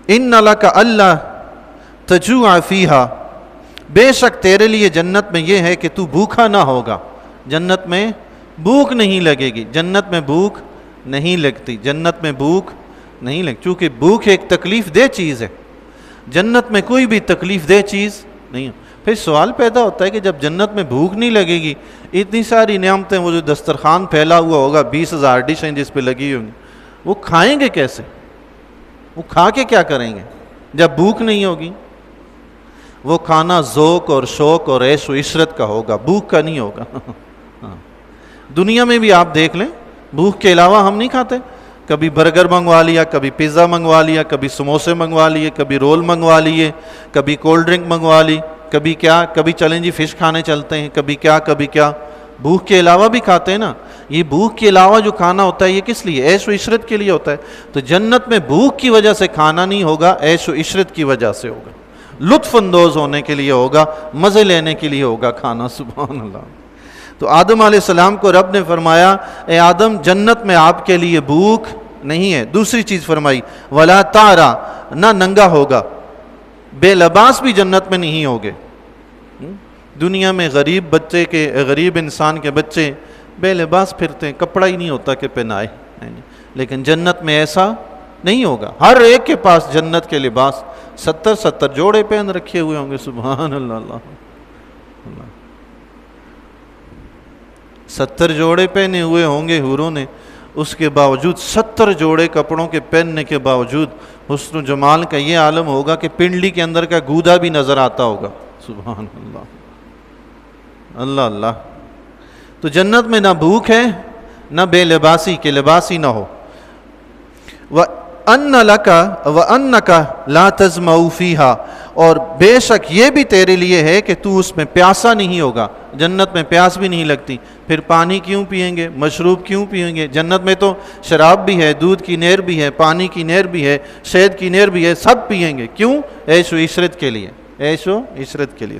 ان لک اللہ تجوع فیہا، بے شک تیرے لیے جنت میں یہ ہے کہ تو بھوکا نہ ہوگا، جنت میں بھوک نہیں لگے گی، جنت میں بھوک نہیں لگتی، جنت میں بھوک نہیں لگتی، چونکہ بھوک ایک تکلیف دہ چیز ہے، جنت میں کوئی بھی تکلیف دہ چیز نہیں ہے۔ پھر سوال پیدا ہوتا ہے کہ جب جنت میں بھوک نہیں لگے گی، اتنی ساری نعمتیں، وہ جو دسترخوان پھیلا ہوا ہوگا، 20,000 ڈشیں جس پہ لگی ہوں گی، وہ کھائیں گے کیسے؟ وہ کھا کے کیا کریں گے جب بھوک نہیں ہوگی؟ وہ کھانا ذوق اور شوق اور عیش و عشرت کا ہوگا، بھوک کا نہیں ہوگا۔ دنیا میں بھی آپ دیکھ لیں، بھوک کے علاوہ ہم نہیں کھاتے، کبھی برگر منگوا لیا، کبھی پیزا منگوا لیا، کبھی سموسے منگوا لیے، کبھی رول منگوا لیے، کبھی کولڈ ڈرنک منگوا لی، کبھی کیا، کبھی چلیں جی فش کھانے چلتے ہیں، کبھی کیا کبھی کیا، بھوک کے علاوہ بھی کھاتے ہیں نا۔ یہ بھوک کے علاوہ جو کھانا ہوتا ہے یہ کس لیے؟ عیش و عشرت کے لیے ہوتا ہے۔ تو جنت میں بھوک کی وجہ سے کھانا نہیں ہوگا، عیش و عشرت کی وجہ سے ہوگا، لطف اندوز ہونے کے لیے ہوگا، مزے لینے کے لیے ہوگا کھانا۔ سبحان اللہ۔ تو آدم علیہ السلام کو رب نے فرمایا، اے آدم جنت میں آپ کے لیے بھوک نہیں ہے۔ دوسری چیز فرمائی، ولا تعرا، نہ ننگا ہوگا، بے لباس بھی جنت میں نہیں ہوگے۔ دنیا میں غریب بچے کے، غریب انسان کے بچے بے لباس پھرتے ہیں، کپڑا ہی نہیں ہوتا کہ پہنائے، لیکن جنت میں ایسا نہیں ہوگا۔ ہر ایک کے پاس جنت کے لباس 70 جوڑے پہن رکھے ہوئے ہوں گے۔ سبحان اللہ۔ اللہ 70 جوڑے پہنے ہوئے ہوں گے حوروں نے، اس کے باوجود 70 جوڑے کپڑوں کے پہننے کے باوجود حسن و جمال کا یہ عالم ہوگا کہ پنڈلی کے اندر کا گودا بھی نظر آتا ہوگا۔ سبحان اللہ۔ اللہ اللہ۔ تو جنت میں نہ بھوک ہے نہ بے لباسی، کہ لباسی نہ ہو۔ وَأَنَّ لَكَ وَأَنَّكَ لَا تَظْمَأُ فِيهَا، اور بے شک یہ بھی تیرے لیے ہے کہ تو اس میں پیاسا نہیں ہوگا۔ جنت میں پیاس بھی نہیں لگتی، پھر پانی کیوں پئیں گے، مشروب کیوں پئیں گے؟ جنت میں تو شراب بھی ہے، دودھ کی نہر بھی ہے، پانی کی نہر بھی ہے، شہد کی نہر بھی ہے، سب پئیں گے۔ کیوں؟ عیش و عشرت کے لیے، عیش و عشرت کے لیے۔